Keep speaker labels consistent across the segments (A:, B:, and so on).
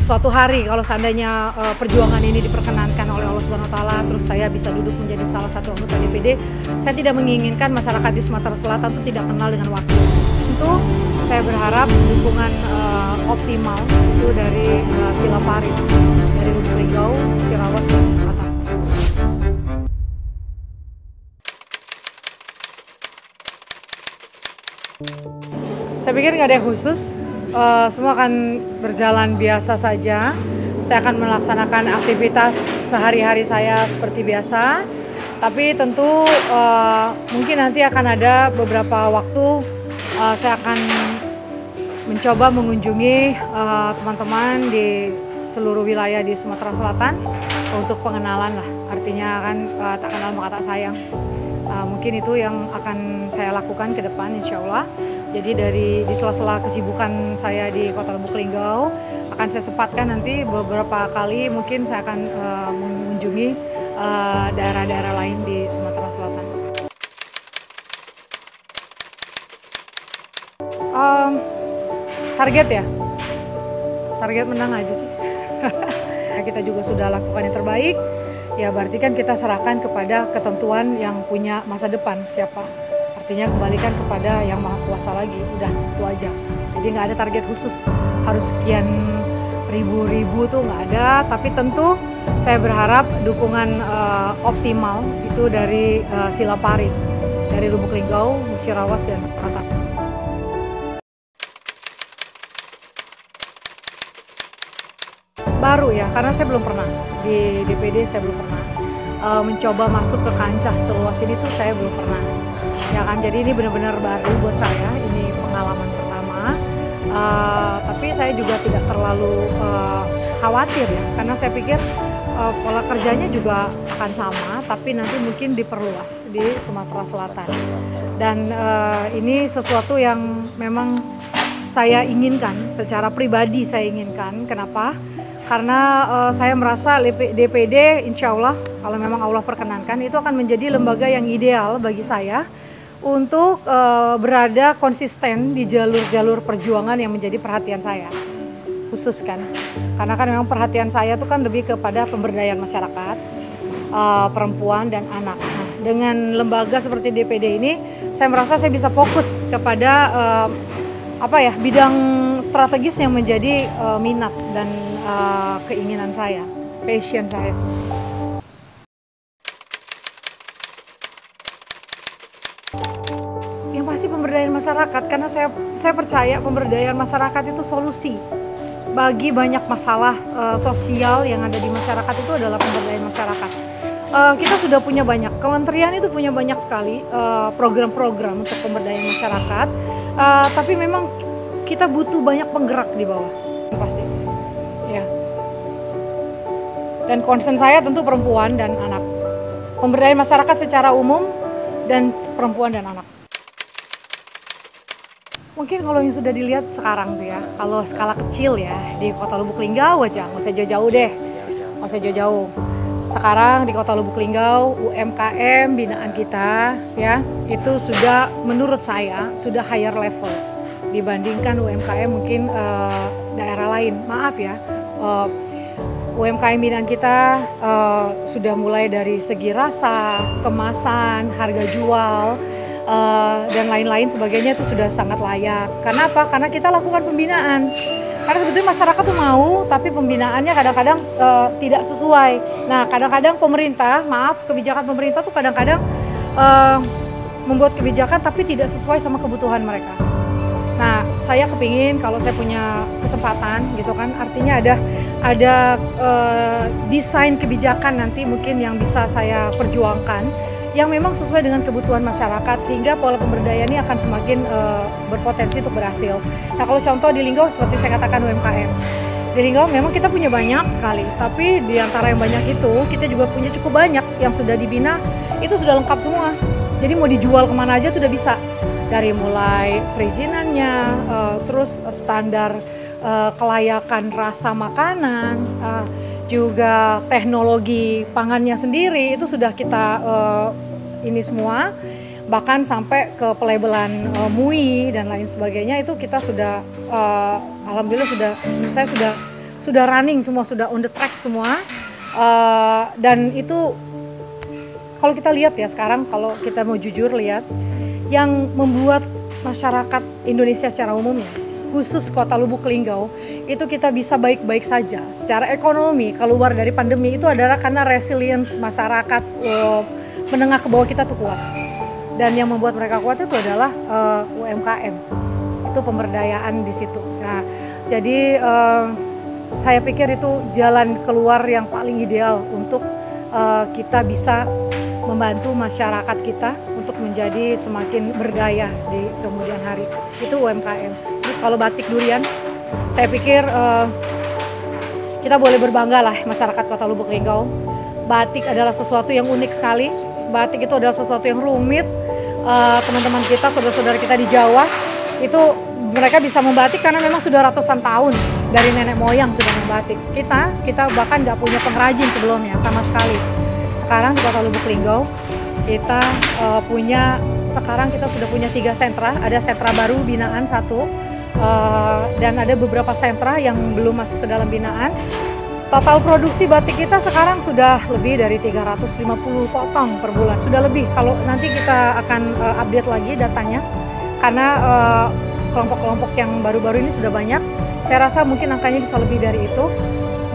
A: suatu hari kalau seandainya perjuangan ini diperkenankan oleh Allah Subhanahu wa taala, terus saya bisa duduk menjadi salah satu anggota DPD, saya tidak menginginkan masyarakat di Sumatera Selatan itu tidak kenal dengan wakil. Tentu saya berharap dukungan optimal itu dari Silapari, dari Lubuk Linggau, Cirawas, dan Batam. Saya pikir nggak ada yang khusus, semua akan berjalan biasa saja. Saya akan melaksanakan aktivitas sehari-hari saya seperti biasa, tapi tentu mungkin nanti akan ada beberapa waktu saya akan mencoba mengunjungi teman-teman di seluruh wilayah di Sumatera Selatan untuk pengenalan lah, artinya kan tak kenal maka tak sayang. Mungkin itu yang akan saya lakukan ke depan, insya Allah. Jadi di sela-sela kesibukan saya di Kota Lubuk Linggau, akan saya sempatkan nanti beberapa kali mungkin saya akan mengunjungi daerah-daerah lain di Sumatera Selatan. Target ya, target menang aja sih. Kita juga sudah lakukan yang terbaik, ya berarti kan kita serahkan kepada ketentuan yang punya masa depan siapa. Artinya kembalikan kepada yang maha kuasa lagi, udah itu aja. Jadi nggak ada target khusus, harus sekian ribu tuh nggak ada. Tapi tentu saya berharap dukungan optimal itu dari Silapari, dari Lubuk Linggau, Cirawas, dan Batam. Baru ya, karena saya belum pernah di DPD, saya belum pernah mencoba masuk ke kancah seluas ini tuh saya belum pernah. Ya kan, jadi ini benar-benar baru buat saya, ini pengalaman pertama. Tapi saya juga tidak terlalu khawatir ya, karena saya pikir pola kerjanya juga akan sama, tapi nanti mungkin diperluas di Sumatera Selatan. Dan ini sesuatu yang memang saya inginkan, secara pribadi saya inginkan. Kenapa? Karena saya merasa DPD insya Allah, kalau memang Allah perkenankan, itu akan menjadi lembaga yang ideal bagi saya untuk berada konsisten di jalur-jalur perjuangan yang menjadi perhatian saya, khusus kan. Karena kan memang perhatian saya itu kan lebih kepada pemberdayaan masyarakat, perempuan dan anak. Nah, dengan lembaga seperti DPD ini, saya merasa saya bisa fokus kepada bidang strategis yang menjadi minat dan keinginan saya, passion saya. Yang pasti pemberdayaan masyarakat, karena saya percaya pemberdayaan masyarakat itu solusi bagi banyak masalah sosial yang ada di masyarakat. Itu adalah pemberdayaan masyarakat. Kita sudah punya banyak, kementerian itu punya banyak sekali program-program untuk pemberdayaan masyarakat, tapi memang kita butuh banyak penggerak di bawah, pasti. Ya. Dan concern saya tentu perempuan dan anak. Pemberdayaan masyarakat secara umum dan perempuan dan anak. Mungkin kalau yang sudah dilihat sekarang tuh ya, kalau skala kecil ya, di Kota Lubuk Linggau aja, nggak usah jauh-jauh deh, nggak usah jauh-jauh. Sekarang di Kota Lubuk Linggau, UMKM binaan kita ya, itu sudah menurut saya sudah higher level dibandingkan UMKM mungkin daerah lain. Maaf ya, UMKM binaan kita sudah mulai dari segi rasa, kemasan, harga jual, dan lain-lain sebagainya itu sudah sangat layak. Karena apa? Karena kita lakukan pembinaan. Karena sebetulnya masyarakat tuh mau, tapi pembinaannya kadang-kadang tidak sesuai. Nah, kadang-kadang kebijakan pemerintah tuh kadang-kadang membuat kebijakan tapi tidak sesuai sama kebutuhan mereka. Nah, saya kepingin kalau saya punya kesempatan gitu kan, artinya ada desain kebijakan nanti mungkin yang bisa saya perjuangkan, yang memang sesuai dengan kebutuhan masyarakat, sehingga pola pemberdayaan ini akan semakin berpotensi untuk berhasil. Nah, kalau contoh di Linggau seperti saya katakan UMKM. Di Linggau memang kita punya banyak sekali, tapi di antara yang banyak itu kita juga punya cukup banyak yang sudah dibina, itu sudah lengkap semua. Jadi mau dijual kemana aja sudah bisa. Dari mulai perizinannya, terus standar kelayakan rasa makanan, juga teknologi pangannya sendiri itu sudah kita ini semua, bahkan sampai ke pelabelan MUI dan lain sebagainya itu kita sudah alhamdulillah menurut saya sudah sudah running semua, sudah on the track semua. Dan itu kalau kita lihat ya sekarang, kalau kita mau jujur lihat, yang membuat masyarakat Indonesia secara umumnya, khusus Kota Lubuk Linggau, itu kita bisa baik-baik saja secara ekonomi keluar dari pandemi itu adalah karena resilience masyarakat menengah ke bawah kita tuh kuat. Dan yang membuat mereka kuat itu adalah UMKM, itu pemberdayaan di situ. Nah, jadi saya pikir itu jalan keluar yang paling ideal untuk kita bisa membantu masyarakat kita untuk menjadi semakin berdaya di kemudian hari. Itu UMKM. Terus kalau batik durian, saya pikir kita boleh berbangga lah masyarakat Kota Lubuk Linggau. Batik adalah sesuatu yang unik sekali. Batik itu adalah sesuatu yang rumit. Teman-teman kita, saudara-saudara kita di Jawa, itu mereka bisa membatik karena memang sudah ratusan tahun dari nenek moyang sudah membatik. Kita bahkan nggak punya pengrajin sebelumnya sama sekali. Sekarang di Kota Lubuk Linggau sekarang kita sudah punya 3 sentra. Ada sentra baru binaan 1 dan ada beberapa sentra yang belum masuk ke dalam binaan. Total produksi batik kita sekarang sudah lebih dari 350 potong per bulan, sudah lebih. Kalau nanti kita akan update lagi datanya, karena kelompok-kelompok yang baru-baru ini sudah banyak. Saya rasa mungkin angkanya bisa lebih dari itu.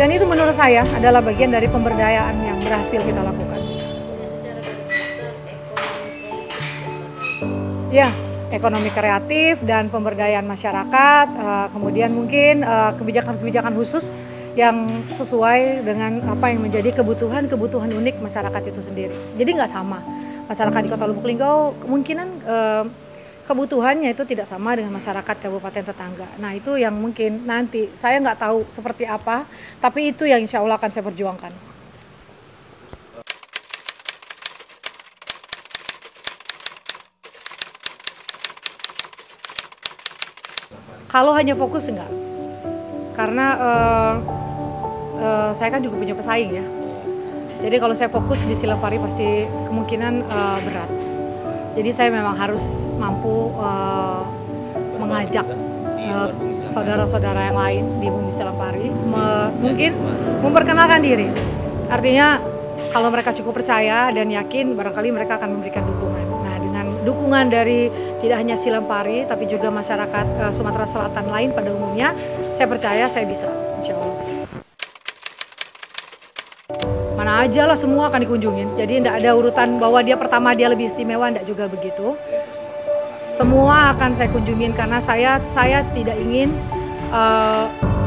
A: Dan itu menurut saya adalah bagian dari pemberdayaan yang berhasil kita lakukan. Ya, ekonomi kreatif dan pemberdayaan masyarakat, kemudian mungkin kebijakan-kebijakan khusus yang sesuai dengan apa yang menjadi kebutuhan unik masyarakat itu sendiri. Jadi nggak sama. Masyarakat di Kota Lubuk Linggau kemungkinan kebutuhannya itu tidak sama dengan masyarakat kabupaten tetangga. Nah itu yang mungkin nanti saya nggak tahu seperti apa, tapi itu yang insya Allah akan saya perjuangkan. Kalau hanya fokus enggak, karena saya kan juga punya pesaing ya. Jadi kalau saya fokus di Silempari pasti kemungkinan berat. Jadi saya memang harus mampu mengajak saudara-saudara yang lain di Bumi Silempari, mungkin memperkenalkan diri. Artinya kalau mereka cukup percaya dan yakin, barangkali mereka akan memberikan dukungan. Nah dengan dukungan dari tidak hanya Silempari, tapi juga masyarakat Sumatera Selatan lain pada umumnya, saya percaya saya bisa, insya Allah. Mana aja lah semua akan dikunjungin, jadi tidak ada urutan bahwa dia pertama dia lebih istimewa, tidak juga begitu. Semua akan saya kunjungin karena saya tidak ingin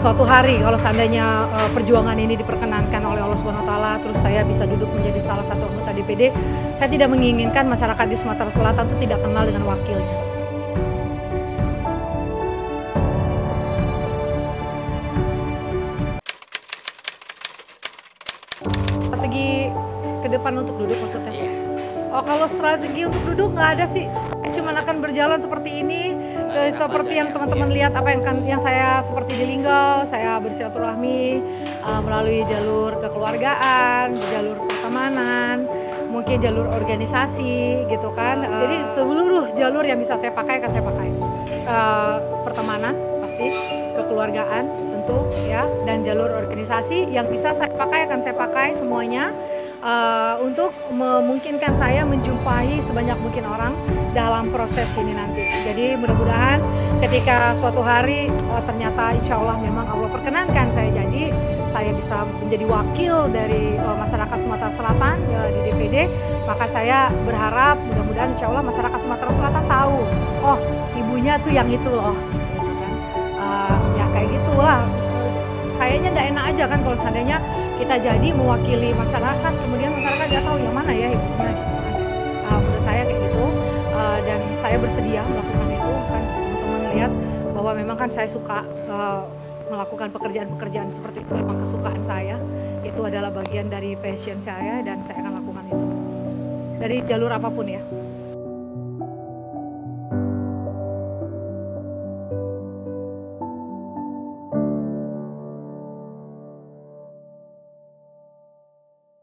A: suatu hari kalau seandainya perjuangan ini diperkenankan oleh Allah Subhanahu wa taala, terus saya bisa duduk menjadi salah satu anggota DPD, saya tidak menginginkan masyarakat di Sumatera Selatan itu tidak kenal dengan wakilnya. Strategi ke depan untuk duduk maksudnya? Oh, kalau strategi untuk duduk nggak ada sih, cuman akan berjalan seperti ini, seperti yang teman-teman lihat apa yang saya seperti di Linggau, saya bersilaturahmi melalui jalur kekeluargaan, jalur pertemanan, mungkin jalur organisasi gitu kan. Jadi seluruh jalur yang bisa saya pakai akan saya pakai. Pertemanan pasti, kekeluargaan tentu ya, dan jalur organisasi yang bisa saya pakai akan saya pakai semuanya. Untuk memungkinkan saya menjumpai sebanyak mungkin orang dalam proses ini nanti. Jadi mudah-mudahan ketika suatu hari ternyata insya Allah memang Allah perkenankan saya bisa menjadi wakil dari masyarakat Sumatera Selatan ya, di DPD, maka saya berharap mudah-mudahan insya Allah masyarakat Sumatera Selatan tahu, oh ibunya tuh yang itu loh, gitu kan. Ya kayak gitulah. Kayaknya nggak enak aja kan kalau seandainya kita jadi mewakili masyarakat, kemudian masyarakat nggak tahu yang mana ya ibunya. Menurut saya kayak gitu, dan saya bersedia melakukan itu kan. Teman-teman lihat bahwa memang kan saya suka melakukan pekerjaan-pekerjaan seperti itu, memang kesukaan saya. Itu adalah bagian dari passion saya dan saya akan lakukan itu dari jalur apapun ya.